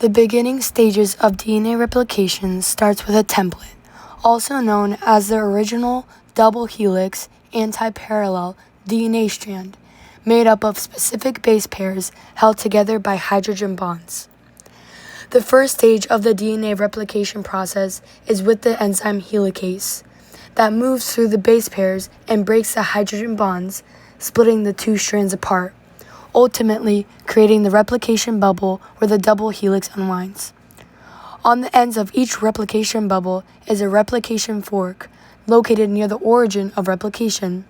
The beginning stages of DNA replication starts with a template, also known as the original double helix antiparallel DNA strand, made up of specific base pairs held together by hydrogen bonds. The first stage of the DNA replication process is with the enzyme helicase, that moves through the base pairs and breaks the hydrogen bonds, splitting the two strands apart, ultimately creating the replication bubble where the double helix unwinds. On the ends of each replication bubble is a replication fork located near the origin of replication,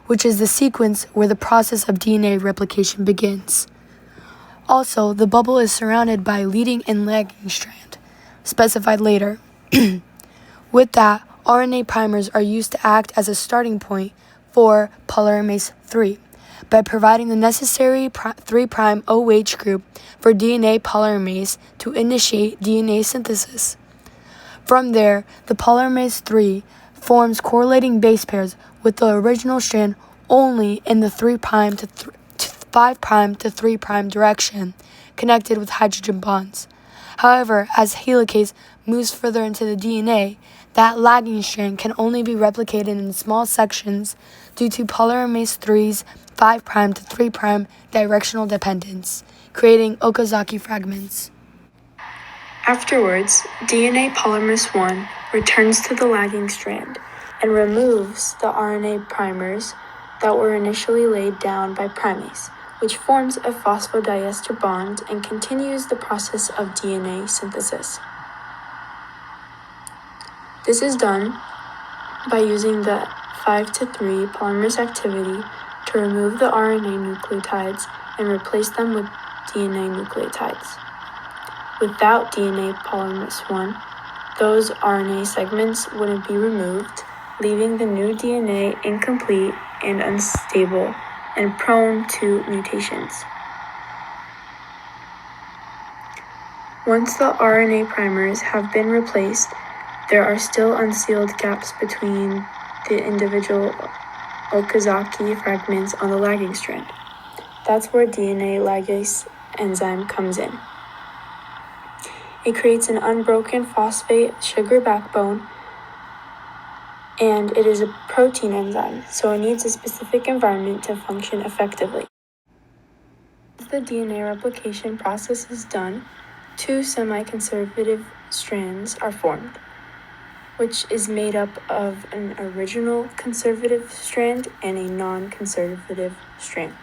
which is the sequence where the process of DNA replication begins. Also, the bubble is surrounded by a leading and lagging strand, specified later. With that, RNA primers are used to act as a starting point for polymerase III, by providing the necessary 3' OH group for DNA polymerase to initiate DNA synthesis. From there, the polymerase III forms correlating base pairs with the original strand only in the 3' to 5' to 3' direction, connected with hydrogen bonds. However, as helicase moves further into the DNA, that lagging strand can only be replicated in small sections due to polymerase III's 5' to 3' directional dependence, creating Okazaki fragments. Afterwards, DNA polymerase I returns to the lagging strand and removes the RNA primers that were initially laid down by primase, which forms a phosphodiester bond and continues the process of DNA synthesis. This is done by using the 5 to 3 polymerase activity to remove the RNA nucleotides and replace them with DNA nucleotides. Without DNA polymerase I, those RNA segments wouldn't be removed, leaving the new DNA incomplete and unstable and prone to mutations. Once the RNA primers have been replaced, there are still unsealed gaps between the individual Okazaki fragments on the lagging strand. That's where DNA ligase enzyme comes in. It creates an unbroken phosphate sugar backbone, and it is a protein enzyme, so it needs a specific environment to function effectively. Once the DNA replication process is done, two semi-conservative strands are formed, which is made up of an original conservative strand and a non-conservative strand.